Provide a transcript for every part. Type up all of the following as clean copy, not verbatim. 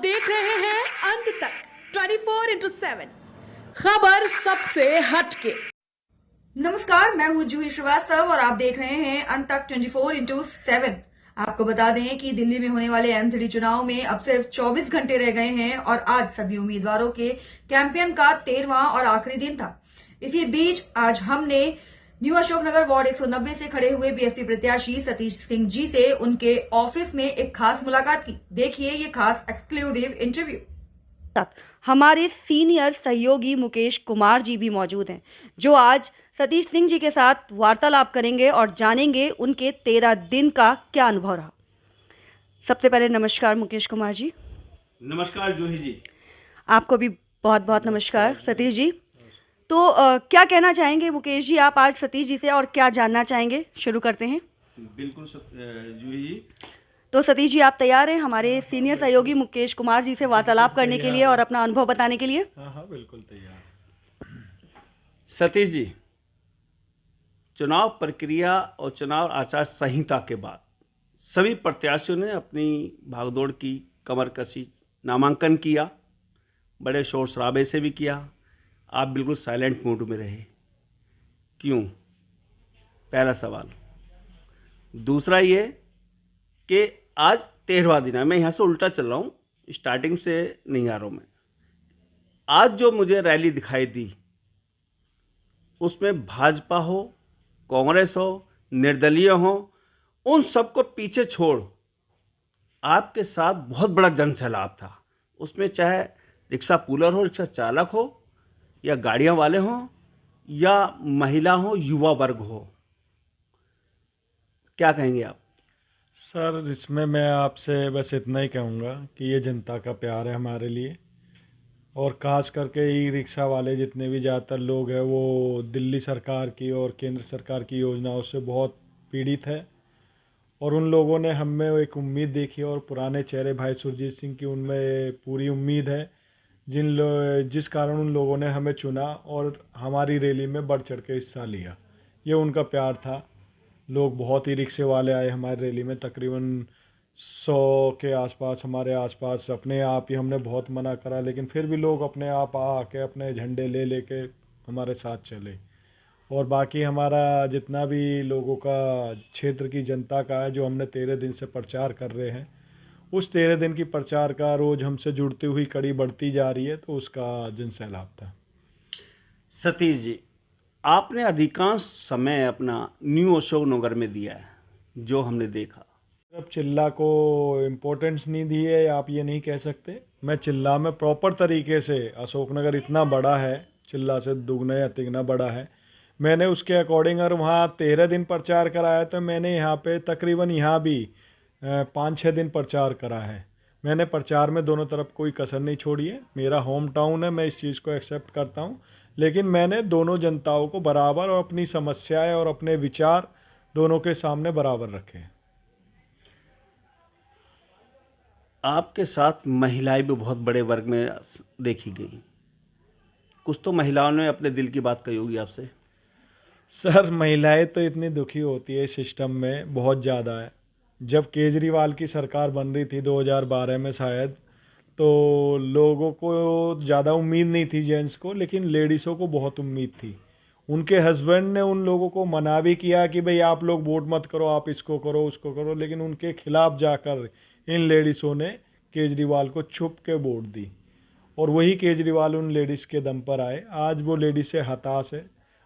देख रहे हैं अंत तक 24/7 खबर सबसे हटके। नमस्कार, मैं हूं जूही श्रीवास्तव और आप देख रहे हैं अंत तक 24/7। आपको बता दें कि दिल्ली में होने वाले एमसीडी चुनाव में अब सिर्फ 24 घंटे रह गए हैं और आज सभी उम्मीदवारों के कैंपेन का 13वां और आखिरी दिन था। इसी बीच आज हमने न्यू अशोकनगर वार्ड 190 से खड़े हुए बीएसपी प्रत्याशी सतीश सिंह जी से उनके ऑफिस में एक खास मुलाकात की। देखिए ये खास एक्सक्लूसिव इंटरव्यू। हमारे सीनियर सहयोगी मुकेश कुमार जी भी मौजूद हैं, जो आज सतीश सिंह जी के साथ वार्तालाप करेंगे और जानेंगे उनके 13 दिन का क्या अनुभव रहा। सबसे पहले नमस्कार मुकेश कुमार जी। नमस्कार जूही जी। आपको भी बहुत बहुत नमस्कार सतीश जी। तो क्या कहना चाहेंगे मुकेश जी आप आज सतीश जी से, और क्या जानना चाहेंगे? शुरू करते हैं। बिल्कुल जूही जी। तो सतीश जी आप तैयार हैं हमारे सीनियर सहयोगी मुकेश कुमार जी से वार्तालाप करने के लिए और अपना अनुभव बताने के लिए? हाँ बिल्कुल तैयार। सतीश जी, चुनाव प्रक्रिया और चुनाव आचार संहिता के बाद सभी प्रत्याशियों ने अपनी भागदौड़ की, कमर कसी, नामांकन किया, बड़े शोर शराबे से भी किया। आप बिल्कुल साइलेंट मूड में रहे, क्यों? पहला सवाल। दूसरा ये कि आज 13वां दिन है, मैं यहाँ से उल्टा चल रहा हूँ, स्टार्टिंग से नहीं आ रहा हूँ मैं। आज जो मुझे रैली दिखाई दी उसमें भाजपा हो, कांग्रेस हो, निर्दलीय हो, उन सबको पीछे छोड़ आपके साथ बहुत बड़ा जनसैलाब था। उसमें चाहे रिक्शा पुलर हो, रिक्शा चालक हो, या गाड़ियां वाले हों, या महिला हो, युवा वर्ग हो, क्या कहेंगे आप? सर इसमें मैं आपसे बस इतना ही कहूँगा कि ये जनता का प्यार है हमारे लिए, और खास करके ई रिक्शा वाले जितने भी ज़्यादातर लोग हैं वो दिल्ली सरकार की और केंद्र सरकार की योजनाओं से बहुत पीड़ित है, और उन लोगों ने हम में एक उम्मीद देखी और पुराने चेहरे भाई सुरजीत सिंह की उनमें पूरी उम्मीद है, जिस कारण उन लोगों ने हमें चुना और हमारी रैली में बढ़ चढ़ के हिस्सा लिया। ये उनका प्यार था। लोग बहुत ही रिक्शे वाले आए हमारी रैली में, तकरीबन 100 के आसपास हमारे आसपास। अपने आप ही हमने बहुत मना करा, लेकिन फिर भी लोग अपने आप आके अपने झंडे ले लेके हमारे साथ चले। और बाकी हमारा जितना भी लोगों का, क्षेत्र की जनता का है, जो हमने 13 दिन से प्रचार कर रहे हैं, उस 13 दिन की प्रचार का रोज़ हमसे जुड़ती हुई कड़ी बढ़ती जा रही है, तो उसका जनसैलाब था। सतीश जी, आपने अधिकांश समय अपना न्यू अशोकनगर में दिया है, जो हमने देखा। अब चिल्ला को इम्पोर्टेंस नहीं दी है, आप ये नहीं कह सकते। मैं चिल्ला में प्रॉपर तरीके से, अशोकनगर इतना बड़ा है, चिल्ला से दुगना या तिगना बड़ा है, मैंने उसके अकॉर्डिंग अगर वहाँ 13 दिन प्रचार कराया तो मैंने यहाँ पे तकरीबन यहाँ भी 5-6 दिन प्रचार करा है। मैंने प्रचार में दोनों तरफ कोई कसर नहीं छोड़ी है। मेरा होम टाउन है, मैं इस चीज़ को एक्सेप्ट करता हूँ, लेकिन मैंने दोनों जनताओं को बराबर और अपनी समस्याएं और अपने विचार दोनों के सामने बराबर रखे हैं। आपके साथ महिलाएं भी बहुत बड़े वर्ग में देखी गई। कुछ तो महिलाओं ने अपने दिल की बात कही होगी आपसे। सर महिलाएं तो इतनी दुखी होती है सिस्टम में, बहुत ज़्यादा है। जब केजरीवाल की सरकार बन रही थी 2012 में शायद, तो लोगों को ज़्यादा उम्मीद नहीं थी जेंट्स को, लेकिन लेडीज़ों को बहुत उम्मीद थी। उनके हस्बैंड ने उन लोगों को मना भी किया कि भाई आप लोग वोट मत करो, आप इसको करो उसको करो, लेकिन उनके खिलाफ जाकर इन लेडीज़ों ने केजरीवाल को छुप के वोट दी, और वही केजरीवाल उन लेडीज़ के दम पर आए। आज वो लेडीज़ से हताश है,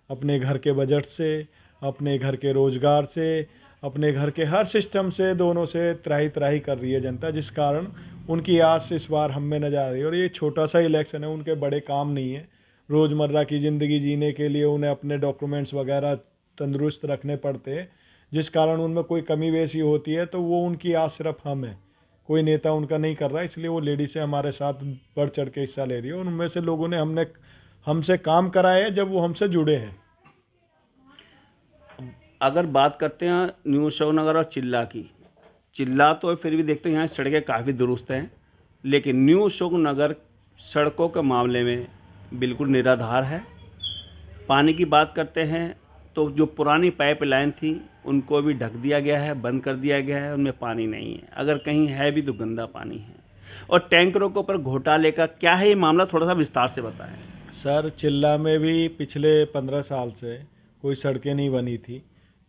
अपने घर के बजट से, अपने घर के रोज़गार से, अपने घर के हर सिस्टम से, दोनों से त्राही त्राही कर रही है जनता, जिस कारण उनकी आस इस बार हम में नजर आ रही है। और ये छोटा सा इलेक्शन है, उनके बड़े काम नहीं है। रोज़मर्रा की ज़िंदगी जीने के लिए उन्हें अपने डॉक्यूमेंट्स वगैरह तंदुरुस्त रखने पड़ते हैं, जिस कारण उनमें कोई कमी बेसी होती है तो वो उनकी आस सिर्फ हम है, कोई नेता उनका नहीं कर रहा। इसलिए वो लेडी से हमारे साथ बढ़ चढ़ के हिस्सा ले रही है, और उनमें से लोगों ने हमसे काम कराए हैं जब वो हमसे जुड़े हैं। अगर बात करते हैं न्यू अशोकनगर और चिल्ला की, चिल्ला तो फिर भी देखते हैं यहाँ सड़कें काफ़ी दुरुस्त हैं, लेकिन न्यू अशोकनगर सड़कों के मामले में बिल्कुल निराधार है। पानी की बात करते हैं तो जो पुरानी पाइपलाइन थी उनको भी ढक दिया गया है, बंद कर दिया गया है, उनमें पानी नहीं है। अगर कहीं है भी तो गंदा पानी है। और टैंकरों के ऊपर घोटाले का क्या है ये मामला, थोड़ा सा विस्तार से बताएं। सर चिल्ला में भी पिछले 15 साल से कोई सड़कें नहीं बनी थी।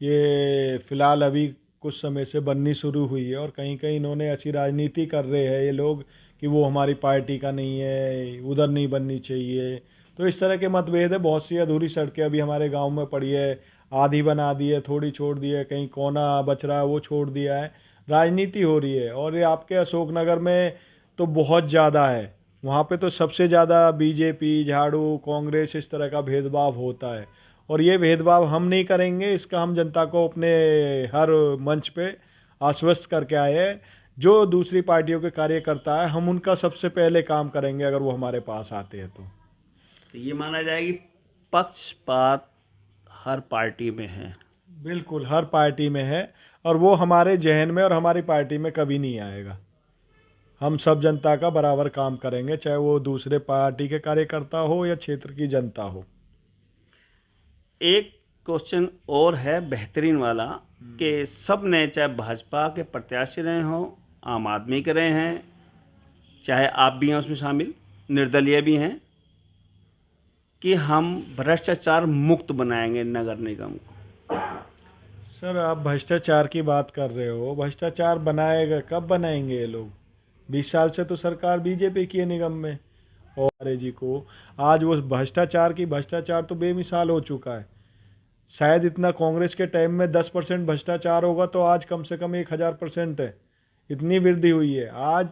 ये फिलहाल अभी कुछ समय से बननी शुरू हुई है और कहीं कहीं इन्होंने ऐसी राजनीति कर रहे हैं ये लोग कि वो हमारी पार्टी का नहीं है, उधर नहीं बननी चाहिए। तो इस तरह के मतभेद है। बहुत सी अधूरी सड़कें अभी हमारे गांव में पड़ी है, आधी बना दी है, थोड़ी छोड़ दी है, कहीं कोना बच रहा है वो छोड़ दिया है। राजनीति हो रही है। और ये आपके अशोकनगर में तो बहुत ज़्यादा है, वहाँ पे तो सबसे ज़्यादा बीजेपी, झाड़ू, कांग्रेस इस तरह का भेदभाव होता है। और ये भेदभाव हम नहीं करेंगे, इसका हम जनता को अपने हर मंच पे आश्वस्त करके आए हैं। जो दूसरी पार्टियों के कार्यकर्ता है हम उनका सबसे पहले काम करेंगे अगर वो हमारे पास आते हैं तो ये माना जाए कि पक्षपात हर पार्टी में है। बिल्कुल हर पार्टी में है और वो हमारे जहन में और हमारी पार्टी में कभी नहीं आएगा। हम सब जनता का बराबर काम करेंगे, चाहे वो दूसरे पार्टी के कार्यकर्ता हो या क्षेत्र की जनता हो। एक क्वेश्चन और है बेहतरीन वाला कि सब ने, चाहे भाजपा के प्रत्याशी रहे हों, आम आदमी के रहे हैं, चाहे आप भी हैं उसमें शामिल, निर्दलीय भी हैं, कि हम भ्रष्टाचार मुक्त बनाएंगे नगर निगम को। सर आप भ्रष्टाचार की बात कर रहे हो, भ्रष्टाचार बनाएगा कब बनाएंगे ये लोग? 20 साल से तो सरकार बीजेपी की है निगम में। और जी को आज वो भ्रष्टाचार तो बेमिसाल हो चुका है। शायद इतना कांग्रेस के टाइम में 10% भ्रष्टाचार होगा तो आज कम से कम 1000% है। इतनी वृद्धि हुई है। आज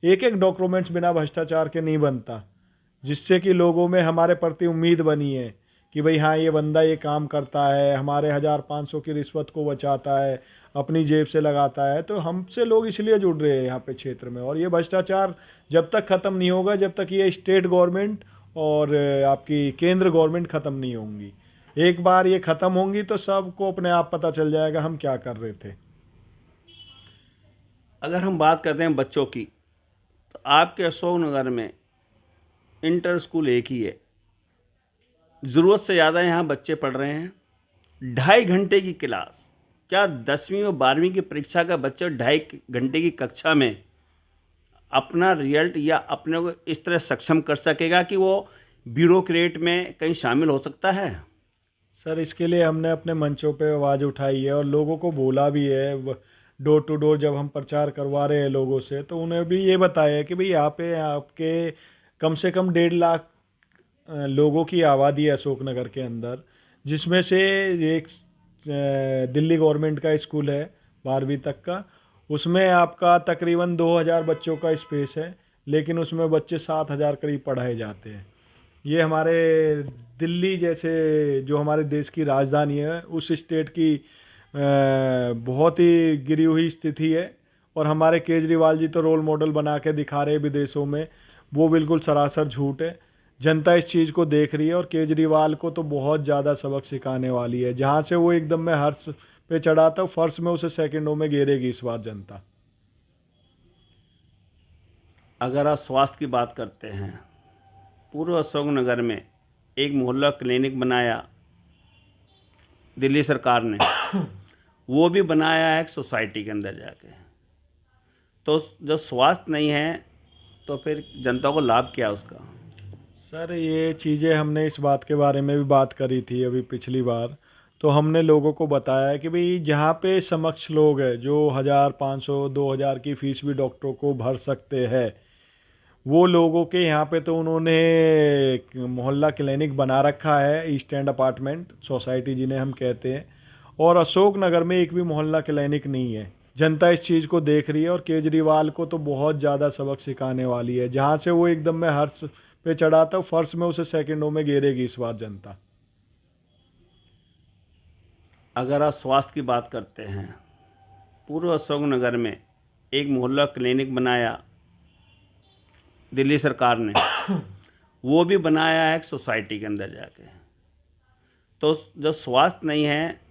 एक एक डॉक्यूमेंट्स बिना भ्रष्टाचार के नहीं बनता, जिससे कि लोगों में हमारे प्रति उम्मीद बनी है कि भाई हाँ ये बंदा ये काम करता है, हमारे 1500 की रिश्वत को बचाता है, अपनी जेब से लगाता है। तो हमसे लोग इसलिए जुड़ रहे हैं यहाँ पे क्षेत्र में। और ये भ्रष्टाचार जब तक ख़त्म नहीं होगा, जब तक ये स्टेट गवर्नमेंट और आपकी केंद्र गवर्नमेंट ख़त्म नहीं होंगी। एक बार ये ख़त्म होंगी तो सबको अपने आप पता चल जाएगा हम क्या कर रहे थे। अगर हम बात करते हैं बच्चों की, तो आपके अशोकनगर में इंटर स्कूल एक ही है, ज़रूरत से ज़्यादा यहाँ बच्चे पढ़ रहे हैं। 2.5 घंटे की क्लास, क्या 10वीं और 12वीं की परीक्षा का बच्चा 2.5 घंटे की कक्षा में अपना रिजल्ट या अपने को इस तरह सक्षम कर सकेगा कि वो ब्यूरोक्रेट में कहीं शामिल हो सकता है? सर इसके लिए हमने अपने मंचों पे आवाज़ उठाई है और लोगों को बोला भी है। डोर टू डोर जब हम प्रचार करवा रहे हैं लोगों से, तो उन्हें भी ये बताया है कि भाई यहाँ पे आपके कम से कम 1.5 लाख लोगों की आबादी है अशोकनगर के अंदर, जिसमें से एक दिल्ली गवर्नमेंट का स्कूल है 12वीं तक का। उसमें आपका तकरीबन 2000 बच्चों का स्पेस है, लेकिन उसमें बच्चे 7000 करीब पढ़ाए जाते हैं। ये हमारे दिल्ली जैसे जो हमारे देश की राजधानी है उस स्टेट की बहुत ही गिरी हुई स्थिति है। और हमारे केजरीवाल जी तो रोल मॉडल बना के दिखा रहे हैं विदेशों में, वो बिल्कुल सरासर झूठ है। जनता इस चीज़ को देख रही है और केजरीवाल को तो बहुत ज़्यादा सबक सिखाने वाली है। जहाँ से वो एकदम में हर्ष पे चढ़ा था, फर्श में उसे सेकंडों में घेरेगी इस बार जनता। अगर आप स्वास्थ्य की बात करते हैं, पूर्व अशोकनगर में एक मोहल्ला क्लिनिक बनाया दिल्ली सरकार ने, वो भी बनाया है एक सोसाइटी के अंदर जाके। तो जब स्वास्थ्य नहीं है तो फिर जनता को लाभ क्या उसका? सर ये चीज़ें हमने इस बात के बारे में भी बात करी थी अभी पिछली बार। तो हमने लोगों को बताया कि भाई जहाँ पे समक्ष लोग हैं जो 1500-2000 की फीस भी डॉक्टरों को भर सकते हैं, वो लोगों के यहाँ पे तो उन्होंने मोहल्ला क्लिनिक बना रखा है, ईस्ट एंड अपार्टमेंट सोसाइटी जिन्हें हम कहते हैं। और अशोकनगर में एक भी मोहल्ला क्लिनिक नहीं है। जनता इस चीज़ को देख रही है और केजरीवाल को तो बहुत ज़्यादा सबक सिखाने वाली है। जहाँ से वो एकदम में हर्ष पे चढ़ा था, फर्श में उसे सेकंडों में घेरेगी इस बार जनता। अगर आप स्वास्थ्य की बात करते हैं, पूर्व अशोकनगर में एक मोहल्ला क्लिनिक बनाया दिल्ली सरकार ने, वो भी बनाया है एक सोसाइटी के अंदर जाके। तो जब स्वास्थ्य नहीं है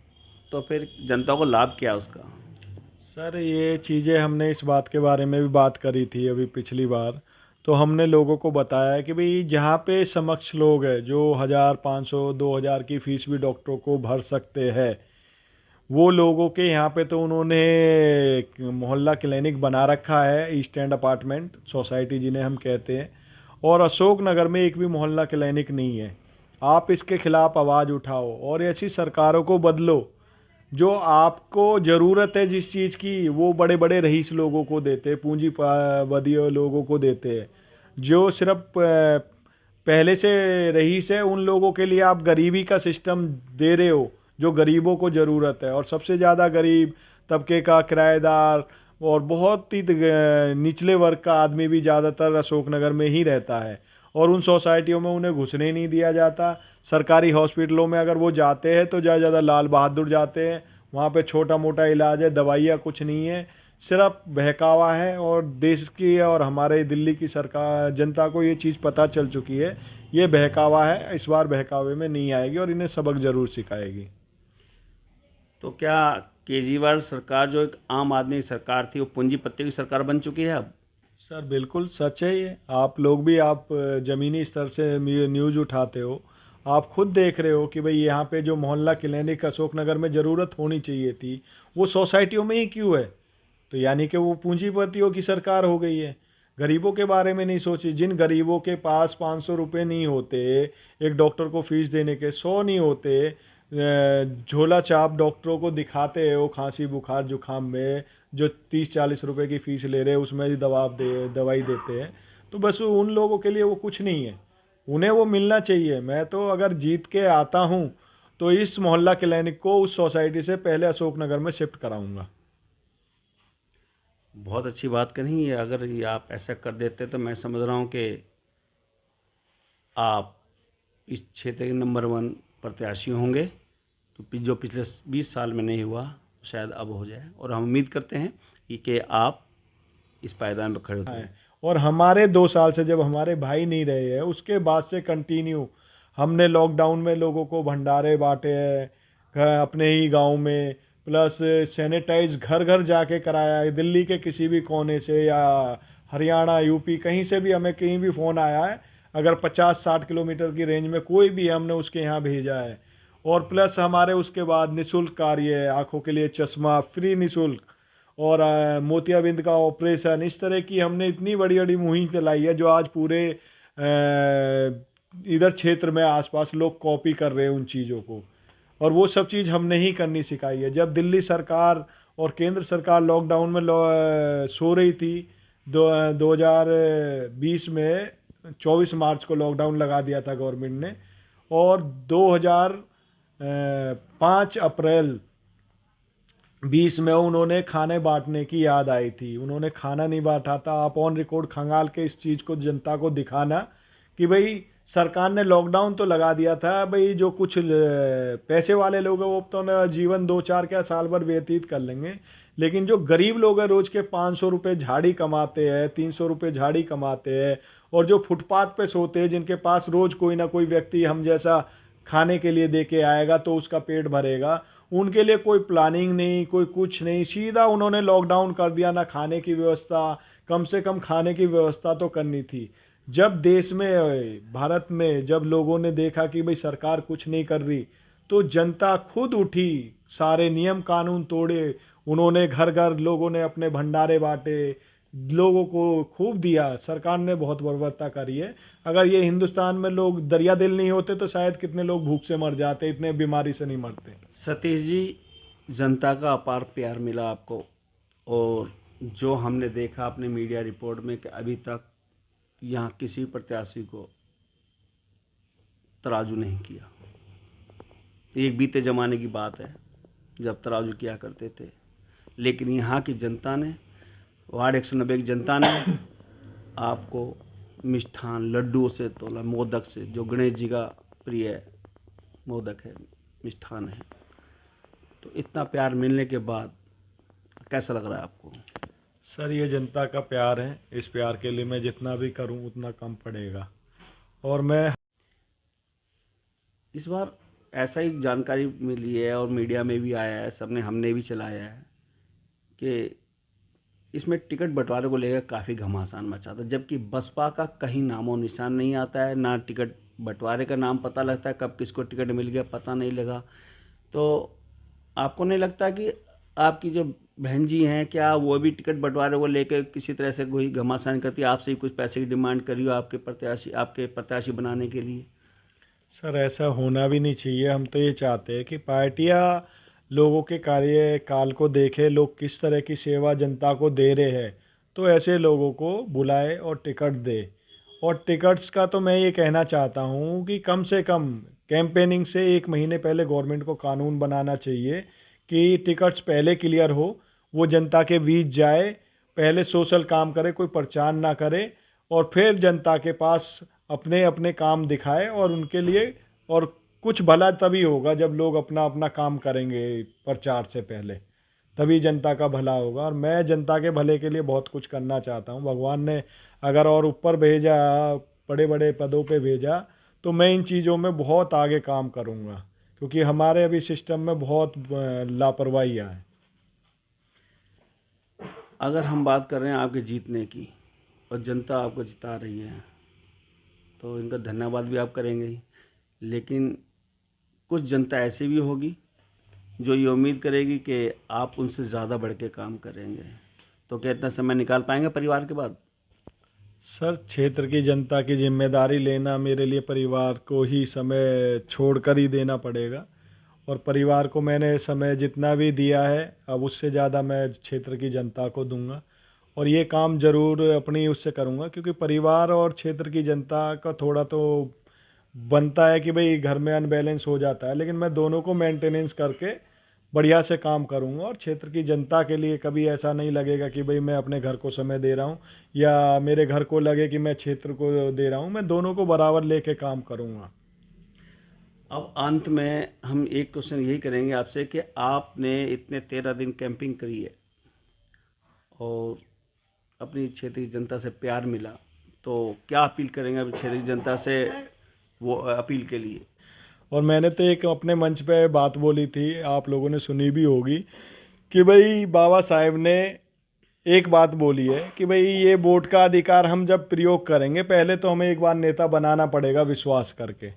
तो फिर जनता को लाभ क्या उसका? सर ये चीज़ें हमने इस बात के बारे में भी बात करी थी अभी पिछली बार। तो हमने लोगों को बताया कि भाई जहाँ पे समक्ष लोग हैं जो 1500-2000 की फीस भी डॉक्टरों को भर सकते हैं, वो लोगों के यहाँ पे तो उन्होंने मोहल्ला क्लिनिक बना रखा है, ईस्ट एंड अपार्टमेंट सोसाइटी जिन्हें हम कहते हैं, और अशोक नगर में एक भी मोहल्ला क्लिनिक नहीं है। आप इसके खिलाफ आवाज़ उठाओ और ऐसी सरकारों को बदलो जो आपको ज़रूरत है जिस चीज़ की, वो बड़े बड़े रईस लोगों को देते, पूंजीपति लोगों को देते हैं। जो सिर्फ पहले से रईस है उन लोगों के लिए आप गरीबी का सिस्टम दे रहे हो जो गरीबों को ज़रूरत है। और सबसे ज़्यादा गरीब तबके का किराएदार और बहुत ही निचले वर्ग का आदमी भी ज़्यादातर अशोकनगर में ही रहता है, और उन सोसाइटियों में उन्हें घुसने नहीं दिया जाता। सरकारी हॉस्पिटलों में अगर वो जाते हैं तो ज़्यादा लाल बहादुर जाते हैं, वहाँ पे छोटा मोटा इलाज है, दवाइयाँ कुछ नहीं है, सिर्फ बहकावा है। और देश की और हमारे दिल्ली की सरकार जनता को ये चीज़ पता चल चुकी है, ये बहकावा है, इस बार बहकावे में नहीं आएगी और इन्हें सबक ज़रूर सिखाएगी। तो क्या केजरीवाल सरकार जो एक आम आदमी की सरकार थी वो पूंजीपतियों की सरकार बन चुकी है अब? सर बिल्कुल सच है ये। आप लोग भी आप ज़मीनी स्तर से न्यूज़ उठाते हो, आप खुद देख रहे हो कि भाई यहाँ पे जो मोहल्ला क्लिनिक अशोकनगर में ज़रूरत होनी चाहिए थी वो सोसाइटियों में ही क्यों है? तो यानी कि वो पूंजीपतियों की सरकार हो गई है। गरीबों के बारे में नहीं सोची। जिन गरीबों के पास 500 रुपये नहीं होते एक डॉक्टर को फीस देने के, 100 नहीं होते, झोला छाप डॉक्टरों को दिखाते हैं वो खांसी बुखार जुखाम में जो 30-40 रुपए की फ़ीस ले रहे हैं उसमें भी दवाई देते हैं, तो बस उन लोगों के लिए वो कुछ नहीं है, उन्हें वो मिलना चाहिए। मैं तो अगर जीत के आता हूँ तो इस मोहल्ला क्लिनिक को उस सोसाइटी से पहले अशोकनगर में शिफ्ट कराऊंगा। बहुत अच्छी बात कही है। अगर ये आप ऐसा कर देते तो मैं समझ रहा हूँ कि आप इस क्षेत्र के नंबर 1 प्रत्याशी होंगे। तो जो पिछले 20 साल में नहीं हुआ शायद अब हो जाए, और हम उम्मीद करते हैं कि आप इस पायदान पर खड़े होते हैं। और हमारे 2 साल से जब हमारे भाई नहीं रहे हैं उसके बाद से कंटिन्यू हमने लॉकडाउन में लोगों को भंडारे बांटे हैं अपने ही गांव में, प्लस सैनिटाइज घर घर जाके कराया है। दिल्ली के किसी भी कोने से या हरियाणा यूपी कहीं से भी हमें कहीं भी फ़ोन आया है, अगर 50-60 किलोमीटर की रेंज में कोई भी हमने उसके यहाँ भेजा है। और प्लस हमारे उसके बाद निःशुल्क कार्य है, आँखों के लिए चश्मा फ्री निःशुल्क, और मोतियाबिंद का ऑपरेशन, इस तरह की हमने इतनी बड़ी बड़ी मुहिम चलाई है जो आज पूरे इधर क्षेत्र में आसपास लोग कॉपी कर रहे हैं उन चीज़ों को, और वो सब चीज़ हमने ही करनी सिखाई है। जब दिल्ली सरकार और केंद्र सरकार लॉकडाउन में सो रही थी 2020 में 24 मार्च को लॉकडाउन लगा दिया था गवर्नमेंट ने, और 2005 अप्रैल 20 में उन्होंने खाने बांटने की याद आई थी, उन्होंने खाना नहीं बांटा था। आप ऑन रिकॉर्ड खंगाल के इस चीज़ को जनता को दिखाना कि भाई सरकार ने लॉकडाउन तो लगा दिया था, भाई जो कुछ पैसे वाले लोग हैं वो तो ना जीवन 2-4 क्या साल भर व्यतीत कर लेंगे, लेकिन जो गरीब लोग हैं रोज़ के 500 रुपये झाड़ी कमाते हैं, 300 रुपये झाड़ी कमाते हैं, और जो फुटपाथ पे सोते हैं जिनके पास रोज़ कोई ना कोई व्यक्ति हम जैसा खाने के लिए दे के आएगा तो उसका पेट भरेगा, उनके लिए कोई प्लानिंग नहीं, कोई कुछ नहीं, सीधा उन्होंने लॉकडाउन कर दिया। ना खाने की व्यवस्था, कम से कम खाने की व्यवस्था तो करनी थी। जब देश में भारत में जब लोगों ने देखा कि भाई सरकार कुछ नहीं कर रही तो जनता खुद उठी, सारे नियम कानून तोड़े, उन्होंने घर घर लोगों ने अपने भंडारे बांटे, लोगों को खूब दिया। सरकार ने बहुत बर्बरता करी है। अगर ये हिंदुस्तान में लोग दरिया दिल नहीं होते तो शायद कितने लोग भूख से मर जाते, इतने बीमारी से नहीं मरते। सतीश जी, जनता का अपार प्यार मिला आपको, और जो हमने देखा अपने मीडिया रिपोर्ट में कि अभी तक यहाँ किसी प्रत्याशी को तराजू नहीं किया। एक बीते ज़माने की बात है जब तराजू किया करते थे, लेकिन यहाँ की जनता ने, वार्ड 190 की जनता ने आपको मिष्ठान लड्डुओं से तोला, मोदक से, जो गणेश जी का प्रिय मोदक है, मिष्ठान है। तो इतना प्यार मिलने के बाद कैसा लग रहा है आपको? सर ये जनता का प्यार है, इस प्यार के लिए मैं जितना भी करूं उतना कम पड़ेगा। और मैं इस बार ऐसा ही जानकारी मिली है और मीडिया में भी आया है, सबने हमने भी चलाया है कि इसमें टिकट बंटवारे को लेकर काफ़ी घमासान मचा था, जबकि बसपा का कहीं नामो निशान नहीं आता है, ना टिकट बंटवारे का नाम पता लगता है, कब किसको टिकट मिल गया पता नहीं लगा। तो आपको नहीं लगता कि आपकी जो बहन जी हैं, क्या वो भी टिकट बंटवारे को लेकर किसी तरह से कोई घमासान करती है, आपसे ही कुछ पैसे की डिमांड करी हो आपके प्रत्याशी बनाने के लिए? सर ऐसा होना भी नहीं चाहिए। हम तो ये चाहते हैं कि पार्टियां लोगों के कार्यकाल को देखे, लोग किस तरह की सेवा जनता को दे रहे हैं, तो ऐसे लोगों को बुलाए और टिकट दे। और टिकट्स का तो मैं ये कहना चाहता हूँ कि कम से कम कैंपेनिंग से 1 महीने पहले गवर्नमेंट को कानून बनाना चाहिए कि टिकट्स पहले क्लियर हो, वो जनता के बीच जाए, पहले सोशल काम करे, कोई प्रचार ना करे, और फिर जनता के पास अपने अपने काम दिखाए और उनके लिए। और कुछ भला तभी होगा जब लोग अपना अपना काम करेंगे प्रचार से पहले, तभी जनता का भला होगा। और मैं जनता के भले के लिए बहुत कुछ करना चाहता हूँ। भगवान ने अगर और ऊपर भेजा, बड़े बड़े पदों पे भेजा, तो मैं इन चीज़ों में बहुत आगे काम करूँगा, क्योंकि हमारे अभी सिस्टम में बहुत लापरवाहियाँ हैं। अगर हम बात कर रहे हैं आपके जीतने की और जनता आपको जिता रही है, तो इनका धन्यवाद भी आप करेंगे ही, लेकिन कुछ जनता ऐसी भी होगी जो ये उम्मीद करेगी कि आप उनसे ज़्यादा बढ़ के काम करेंगे। तो क्या इतना समय निकाल पाएंगे परिवार के बाद? सर क्षेत्र की जनता की जिम्मेदारी लेना मेरे लिए परिवार को ही समय छोड़कर ही देना पड़ेगा। और परिवार को मैंने समय जितना भी दिया है, अब उससे ज़्यादा मैं क्षेत्र की जनता को दूंगा। और ये काम ज़रूर अपनी उससे करूंगा, क्योंकि परिवार और क्षेत्र की जनता का थोड़ा तो बनता है कि भाई घर में अनबैलेंस हो जाता है, लेकिन मैं दोनों को मेंटेनेंस करके बढ़िया से काम करूंगा। और क्षेत्र की जनता के लिए कभी ऐसा नहीं लगेगा कि भाई मैं अपने घर को समय दे रहा हूँ या मेरे घर को लगे कि मैं क्षेत्र को दे रहा हूँ। मैं दोनों को बराबर लेके काम करूंगा। अब अंत में हम एक क्वेश्चन यही करेंगे आपसे कि आपने इतने 13 दिन कैंपिंग करी है और अपनी क्षेत्र की जनता से प्यार मिला, तो क्या अपील करेंगे अभी क्षेत्र की जनता से वो अपील के लिए? और मैंने तो एक अपने मंच पे बात बोली थी, आप लोगों ने सुनी भी होगी, कि भाई बाबा साहेब ने एक बात बोली है कि भाई ये वोट का अधिकार हम जब प्रयोग करेंगे, पहले तो हमें एक बार नेता बनाना पड़ेगा विश्वास करके।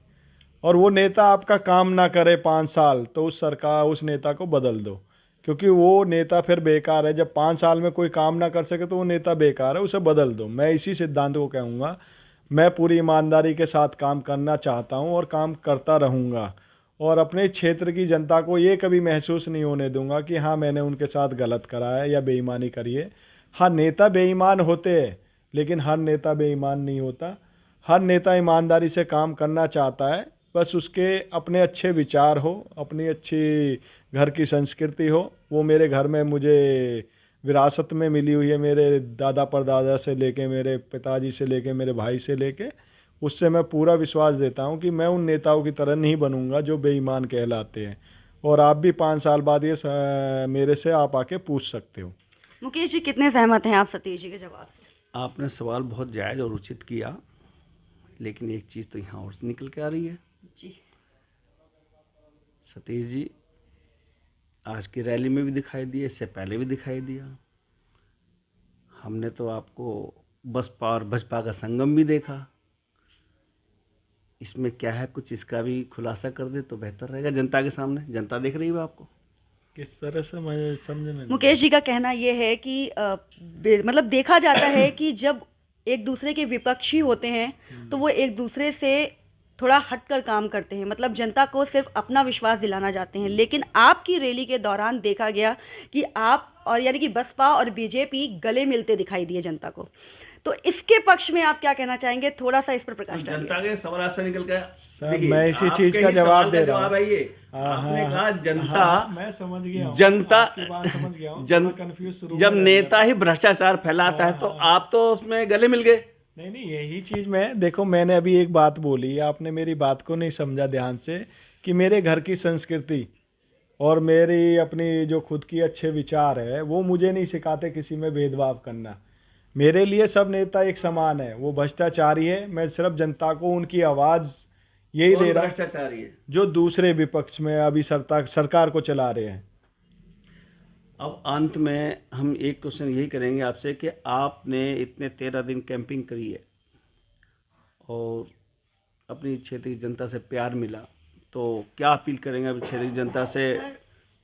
और वो नेता आपका काम ना करे 5 साल, तो उस नेता को बदल दो, क्योंकि वो नेता फिर बेकार है। जब 5 साल में कोई काम ना कर सके तो वो नेता बेकार है, उसे बदल दो। मैं इसी सिद्धांत को कहूँगा। मैं पूरी ईमानदारी के साथ काम करना चाहता हूँ और काम करता रहूँगा। और अपने क्षेत्र की जनता को ये कभी महसूस नहीं होने दूंगा कि हाँ मैंने उनके साथ गलत करा है या बेईमानी करी है। हाँ नेता बेईमान होते हैं, लेकिन हर नेता बेईमान नहीं होता। हर नेता ईमानदारी से काम करना चाहता है, बस उसके अपने अच्छे विचार हो, अपनी अच्छी घर की संस्कृति हो। वो मेरे घर में मुझे विरासत में मिली हुई है, मेरे दादा परदादा से लेके, मेरे पिताजी से लेके, मेरे भाई से लेके। उससे मैं पूरा विश्वास देता हूं कि मैं उन नेताओं की तरह नहीं बनूंगा जो बेईमान कहलाते हैं। और आप भी 5 साल बाद ये मेरे से आप आके पूछ सकते हो। मुकेश जी, कितने सहमत हैं आप सतीश जी के जवाब से? आपने सवाल बहुत जायज़ और उचित किया, लेकिन एक चीज़ तो यहाँ और निकल के आ रही है जी। सतीश जी, आज की रैली में भी दिखाई दिया, इससे पहले भी दिखाई दिया। हमने तो आपको बसपा और बसपा का संगम भी देखा। इसमें क्या है, कुछ इसका भी खुलासा कर दे तो बेहतर रहेगा जनता के सामने। जनता देख रही है आपको। किस तरह से मैं समझने नहीं। मुकेश जी का कहना ये है कि मतलब देखा जाता है कि जब एक दूसरे के विपक्षी होते हैं तो वो एक दूसरे से थोड़ा हटकर काम करते हैं, मतलब जनता को सिर्फ अपना विश्वास दिलाना चाहते हैं। लेकिन आपकी रैली के दौरान देखा गया कि आप और यानी कि बसपा और बीजेपी गले मिलते दिखाई दिए जनता को। तो इसके पक्ष में आप क्या कहना चाहेंगे? थोड़ा सा इस पर प्रकाश डालिए। जनता के सवाल से निकल गया सर, मैं इसी चीज का जवाब दे रहा हूँ। आपने कहा जनता, मैं समझ गया हूँ, जनता आपकी बात समझ गया हूँ। थोड़ा कंफ्यूज जब नेता ही भ्रष्टाचार फैलाता है तो आप तो उसमें गले मिल गए। नहीं, यही चीज मैं देखो, मैंने अभी एक बात बोली, आपने मेरी बात को नहीं समझा ध्यान से, कि मेरे घर की संस्कृति और मेरी अपनी जो खुद की अच्छे विचार है वो मुझे नहीं सिखाते किसी में भेदभाव करना। मेरे लिए सब नेता एक समान है। वो भ्रष्टाचारी है, मैं सिर्फ जनता को उनकी आवाज़ यही दे रहा हूँ। भ्रष्टाचारी है जो दूसरे विपक्ष में अभी सरकार को चला रहे हैं। अब अंत में हम एक क्वेश्चन यही करेंगे आपसे कि आपने इतने 13 दिन कैंपिंग करी है और अपनी क्षेत्र की जनता से प्यार मिला, तो क्या अपील करेंगे अभी क्षेत्र की जनता से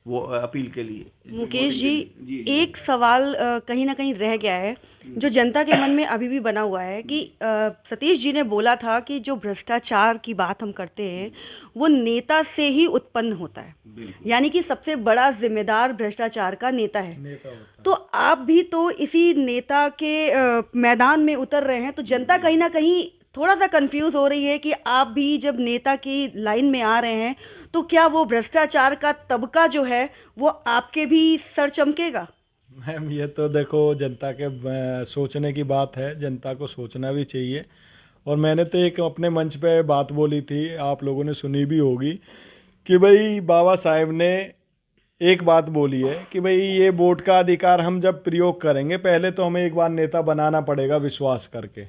वो अपील के लिए, मुकेश जी, वोटिंग के लिए। एक सवाल कहीं ना कहीं रह गया है जो जनता के मन में अभी भी बना हुआ है कि सतीश जी ने बोला था कि जो भ्रष्टाचार की बात हम करते हैं वो नेता से ही उत्पन्न होता है, बिल्कुल। यानी कि सबसे बड़ा जिम्मेदार भ्रष्टाचार का नेता है। नेता होता तो आप भी तो इसी नेता के मैदान में उतर रहे हैं, तो जनता कहीं ना कहीं थोड़ा सा कंफ्यूज हो रही है कि आप भी जब नेता की लाइन में आ रहे हैं तो क्या वो भ्रष्टाचार का तबका जो है वो आपके भी सर चमकेगा? मैम, ये तो देखो जनता के सोचने की बात है, जनता को सोचना भी चाहिए। और मैंने तो एक अपने मंच पे बात बोली थी, आप लोगों ने सुनी भी होगी, कि भाई बाबा साहेब ने एक बात बोली है कि भाई ये वोट का अधिकार हम जब प्रयोग करेंगे, पहले तो हमें एक बार नेता बनाना पड़ेगा विश्वास करके,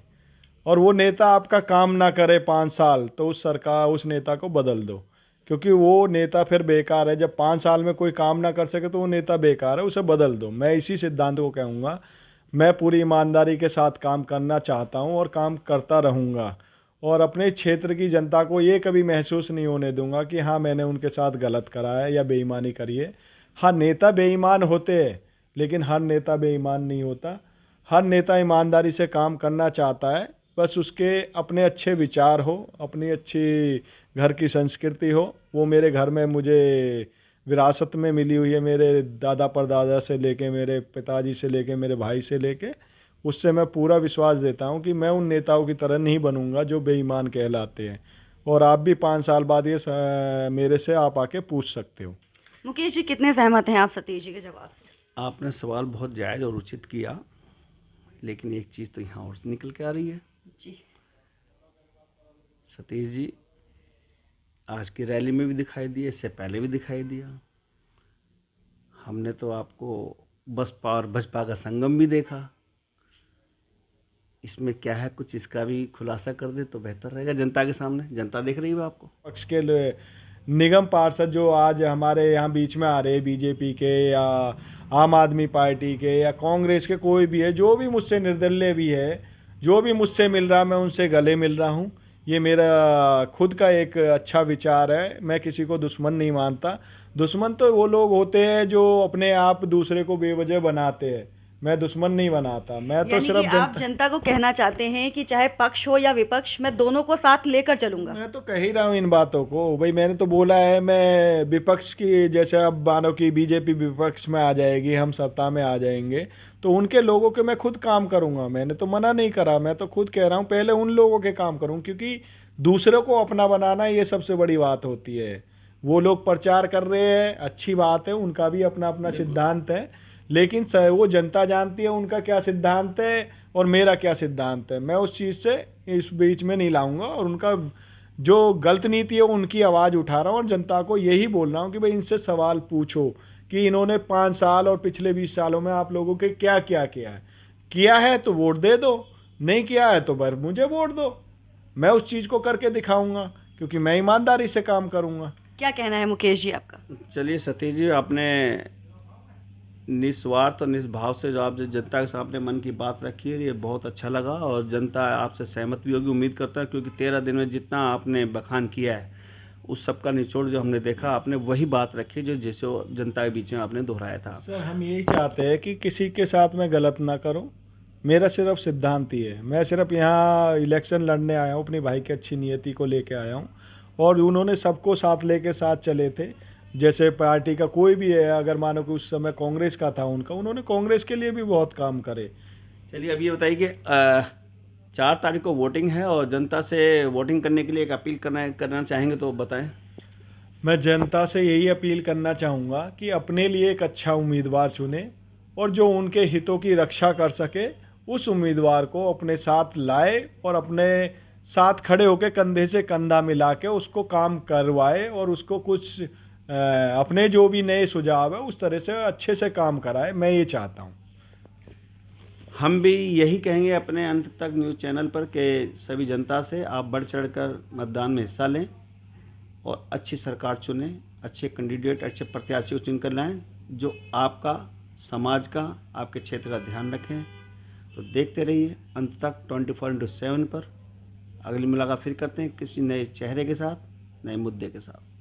और वो नेता आपका काम ना करे 5 साल तो उस सरकार उस नेता को बदल दो, क्योंकि वो नेता फिर बेकार है। जब 5 साल में कोई काम ना कर सके तो वो नेता बेकार है, उसे बदल दो। मैं इसी सिद्धांत को कहूँगा। मैं पूरी ईमानदारी के साथ काम करना चाहता हूँ और काम करता रहूँगा, और अपने क्षेत्र की जनता को ये कभी महसूस नहीं होने दूंगा कि हाँ मैंने उनके साथ गलत करा है या बेईमानी करी है। हाँ, नेता बेईमान होते हैं, लेकिन हर नेता बेईमान नहीं होता। हर नेता ईमानदारी से काम करना चाहता है, बस उसके अपने अच्छे विचार हो, अपनी अच्छी घर की संस्कृति हो। वो मेरे घर में मुझे विरासत में मिली हुई है, मेरे दादा परदादा से लेके, मेरे पिताजी से लेके, मेरे भाई से लेके। उससे मैं पूरा विश्वास देता हूँ कि मैं उन नेताओं की तरह नहीं बनूंगा जो बेईमान कहलाते हैं। और आप भी 5 साल बाद ये मेरे से आप आके पूछ सकते हो। मुकेश जी, कितने सहमत हैं आप सतीश जी के जवाब से? आपने सवाल बहुत जायज़ और उचित किया, लेकिन एक चीज़ तो यहाँ और निकल के आ रही है। जी, सतीश जी आज की रैली में भी दिखाई दिया, इससे पहले भी दिखाई दिया। हमने तो आपको बसपा और बसपा का संगम भी देखा। इसमें क्या है, कुछ इसका भी खुलासा कर दे तो बेहतर रहेगा जनता के सामने। जनता देख रही है आपको। पक्ष के निगम पार्षद जो आज हमारे यहाँ बीच में आ रहे हैं, बीजेपी के या आम आदमी पार्टी के या कांग्रेस के, कोई भी है, जो भी मुझसे निर्दलीय भी है, जो भी मुझसे मिल रहा, मैं उनसे गले मिल रहा हूँ। ये मेरा खुद का एक अच्छा विचार है। मैं किसी को दुश्मन नहीं मानता। दुश्मन तो वो लोग होते हैं जो अपने आप दूसरे को बेवजह बनाते हैं। मैं दुश्मन नहीं बनाता। मैं तो यानी सिर्फ कि आप जनता को कहना चाहते हैं कि चाहे पक्ष हो या विपक्ष, मैं दोनों को साथ लेकर चलूंगा। मैं तो कह ही रहा हूँ इन बातों को। भाई मैंने तो बोला है, मैं विपक्ष की, जैसे अब मानो कि बीजेपी विपक्ष में आ जाएगी, हम सत्ता में आ जाएंगे, तो उनके लोगों के मैं खुद काम करूंगा। मैंने तो मना नहीं करा, मैं तो खुद कह रहा हूँ पहले उन लोगों के काम करूँ, क्योंकि दूसरों को अपना बनाना ये सबसे बड़ी बात होती है। वो लोग प्रचार कर रहे हैं, अच्छी बात है, उनका भी अपना अपना सिद्धांत है, लेकिन वो जनता जानती है उनका क्या सिद्धांत है और मेरा क्या सिद्धांत है। मैं उस चीज़ से इस बीच में नहीं लाऊंगा, और उनका जो गलत नीति है उनकी आवाज़ उठा रहा हूँ, और जनता को यही बोल रहा हूँ कि भाई इनसे सवाल पूछो कि इन्होंने 5 साल और पिछले 20 सालों में आप लोगों के क्या क्या किया है तो वोट दे दो, नहीं किया है तो फिर मुझे वोट दो। मैं उस चीज़ को करके दिखाऊंगा, क्योंकि मैं ईमानदारी से काम करूंगा। क्या कहना है मुकेश जी आपका? चलिए सतीश जी, आपने निस्वार्थ और निस्भाव से जो आप जनता के सामने मन की बात रखी है, ये बहुत अच्छा लगा, और जनता आपसे सहमत भी होगी, उम्मीद करता है, क्योंकि 13 दिन में जितना आपने बखान किया है उस सब का निचोड़ जो हमने देखा, आपने वही बात रखी जो जिसे जनता के बीच में आपने दोहराया था। सर, हम यही चाहते हैं कि किसी के साथ मैं गलत ना करूं। मेरा सिर्फ सिद्धांत ही है। मैं सिर्फ यहाँ इलेक्शन लड़ने आया हूँ, अपनी भाई की अच्छी नियति को लेके आया हूँ, और उन्होंने सबको साथ लेके साथ चले थे। जैसे पार्टी का कोई भी है, अगर मानो कि उस समय कांग्रेस का था उनका, उन्होंने कांग्रेस के लिए भी बहुत काम करे। चलिए अब ये बताइए कि 4 तारीख को वोटिंग है, और जनता से वोटिंग करने के लिए एक अपील करना चाहेंगे तो बताएं। मैं जनता से यही अपील करना चाहूँगा कि अपने लिए एक अच्छा उम्मीदवार चुने, और जो उनके हितों की रक्षा कर सके उस उम्मीदवार को अपने साथ लाए, और अपने साथ खड़े होकर कंधे से कंधा मिला के उसको काम करवाए, और उसको कुछ अपने जो भी नए सुझाव है उस तरह से अच्छे से काम कराए। मैं ये चाहता हूँ। हम भी यही कहेंगे अपने अंत तक न्यूज़ चैनल पर कि सभी जनता से आप बढ़ चढ़कर मतदान में हिस्सा लें और अच्छी सरकार चुनें, अच्छे कैंडिडेट, अच्छे प्रत्याशी को चुन कर लाएँ जो आपका, समाज का, आपके क्षेत्र का ध्यान रखें। तो देखते रहिए अंत तक 24/7 पर। अगली मुलाकात फिर करते हैं किसी नए चेहरे के साथ, नए मुद्दे के साथ।